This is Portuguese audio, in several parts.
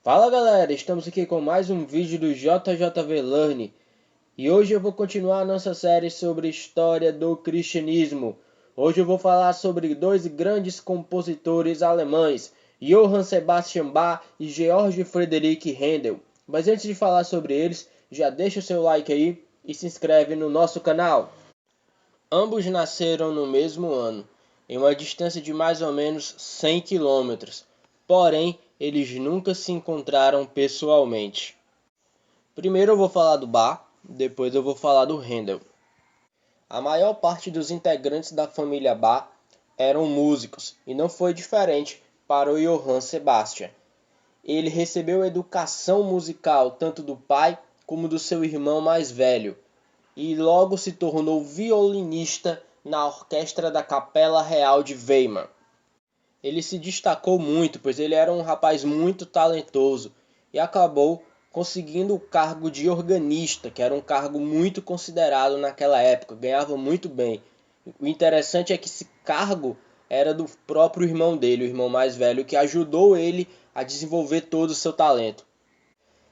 Fala galera, estamos aqui com mais um vídeo do JJV Learn e hoje eu vou continuar a nossa série sobre história do cristianismo. Hoje eu vou falar sobre dois grandes compositores alemães, Johann Sebastian Bach e Georg Friedrich Händel. Mas antes de falar sobre eles, já deixa o seu like aí e se inscreve no nosso canal. Ambos nasceram no mesmo ano, em uma distância de mais ou menos 100 quilômetros. Porém, eles nunca se encontraram pessoalmente. Primeiro eu vou falar do Bach, depois eu vou falar do Händel. A maior parte dos integrantes da família Bach eram músicos, e não foi diferente para o Johann Sebastian. Ele recebeu educação musical tanto do pai como do seu irmão mais velho, e logo se tornou violinista na orquestra da Capela Real de Weimar. Ele se destacou muito, pois ele era um rapaz muito talentoso e acabou conseguindo o cargo de organista, que era um cargo muito considerado naquela época, ganhava muito bem. O interessante é que esse cargo era do próprio irmão dele, o irmão mais velho, que ajudou ele a desenvolver todo o seu talento.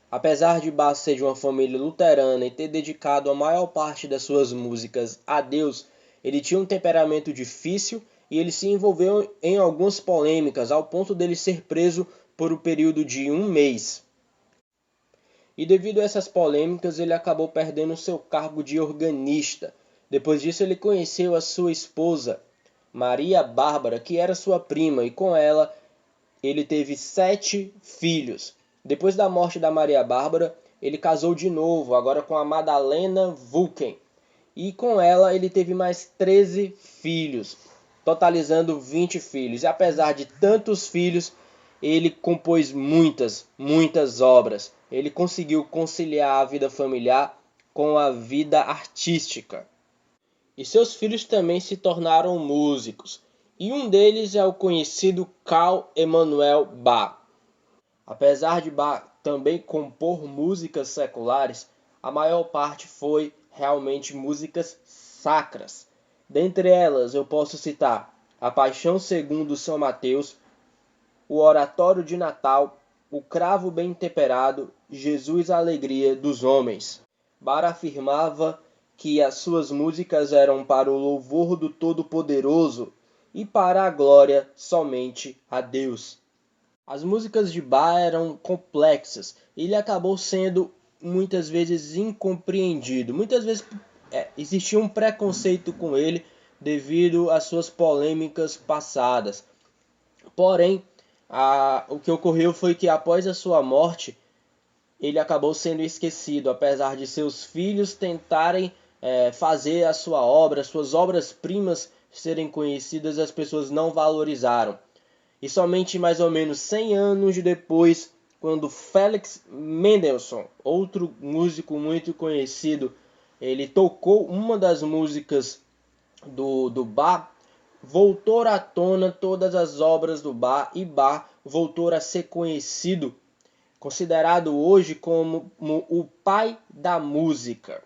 Apesar de Bach ser de uma família luterana e ter dedicado a maior parte das suas músicas a Deus, ele tinha um temperamento difícil e ele se envolveu em algumas polêmicas, ao ponto dele ser preso por um período de um mês. E devido a essas polêmicas, ele acabou perdendo seu cargo de organista. Depois disso, ele conheceu a sua esposa, Maria Bárbara, que era sua prima, e com ela ele teve 7 filhos. Depois da morte da Maria Bárbara, ele casou de novo, agora com a Madalena Vulken. E com ela ele teve mais 13 filhos, totalizando 20 filhos. E apesar de tantos filhos, ele compôs muitas obras. Ele conseguiu conciliar a vida familiar com a vida artística. E seus filhos também se tornaram músicos. E um deles é o conhecido Carl Emanuel Bach. Apesar de Bach também compor músicas seculares, a maior parte foi realmente músicas sacras. Dentre elas eu posso citar a Paixão segundo São Mateus, o Oratório de Natal, o Cravo Bem Temperado, Jesus a Alegria dos Homens. Bach afirmava que as suas músicas eram para o louvor do Todo-Poderoso e para a glória somente a Deus. As músicas de Bach eram complexas e ele acabou sendo muitas vezes incompreendido. Muitas vezes existia um preconceito com ele devido às suas polêmicas passadas. Porém, o que ocorreu foi que após a sua morte, ele acabou sendo esquecido, apesar de seus filhos tentarem fazer a sua obra, suas obras-primas serem conhecidas, as pessoas não valorizaram. E somente mais ou menos 100 anos depois, quando Felix Mendelssohn, outro músico muito conhecido, ele tocou uma das músicas do Bach, voltou à tona todas as obras do Bach e Bach voltou a ser conhecido, considerado hoje como o pai da música.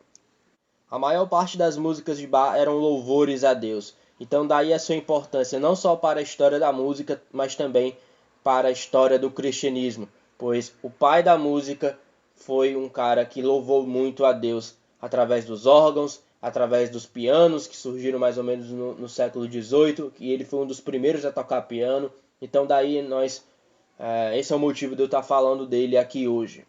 A maior parte das músicas de Bach eram louvores a Deus. Então daí a sua importância não só para a história da música, mas também para a história do cristianismo, pois o pai da música foi um cara que louvou muito a Deus através dos órgãos, através dos pianos que surgiram mais ou menos no século XVIII, e ele foi um dos primeiros a tocar piano. Então daí esse é o motivo de eu estar falando dele aqui hoje.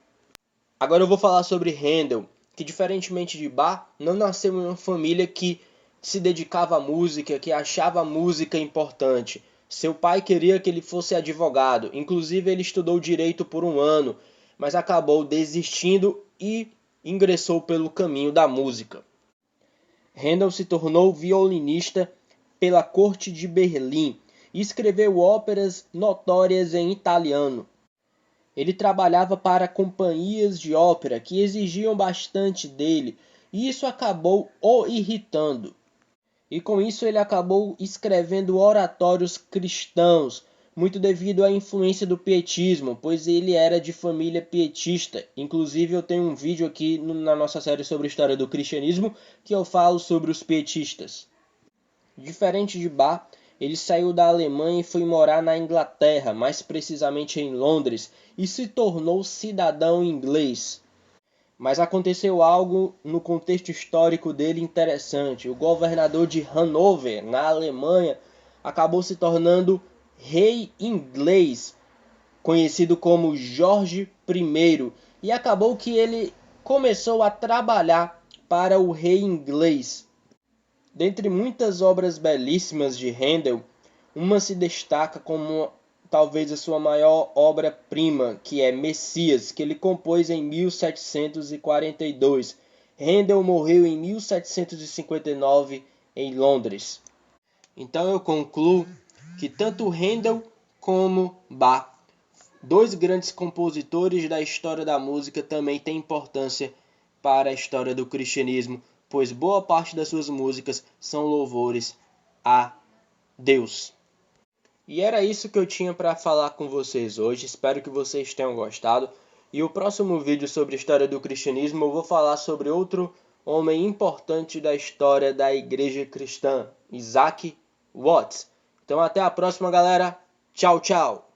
Agora eu vou falar sobre Händel, que diferentemente de Bach, não nasceu em uma família que se dedicava à música, que achava a música importante. Seu pai queria que ele fosse advogado, inclusive ele estudou direito por um ano, mas acabou desistindo e ingressou pelo caminho da música. Händel se tornou violinista pela corte de Berlim e escreveu óperas notórias em italiano. Ele trabalhava para companhias de ópera que exigiam bastante dele, e isso acabou o irritando. E com isso ele acabou escrevendo oratórios cristãos, muito devido à influência do pietismo, pois ele era de família pietista. Inclusive eu tenho um vídeo aqui na nossa série sobre a história do cristianismo que eu falo sobre os pietistas. Diferente de Bach, ele saiu da Alemanha e foi morar na Inglaterra, mais precisamente em Londres, e se tornou cidadão inglês. Mas aconteceu algo no contexto histórico dele interessante. O governador de Hanover, na Alemanha, acabou se tornando rei inglês, conhecido como Jorge I, e acabou que ele começou a trabalhar para o rei inglês. Dentre muitas obras belíssimas de Handel, uma se destaca como talvez a sua maior obra-prima, que é Messias, que ele compôs em 1742. Handel morreu em 1759 em Londres. Então eu concluo que tanto Handel como Bach, dois grandes compositores da história da música, também têm importância para a história do cristianismo, pois boa parte das suas músicas são louvores a Deus. E era isso que eu tinha para falar com vocês hoje. Espero que vocês tenham gostado. E o próximo vídeo sobre a história do cristianismo eu vou falar sobre outro homem importante da história da igreja cristã, Isaac Watts. Então até a próxima, galera. Tchau, tchau.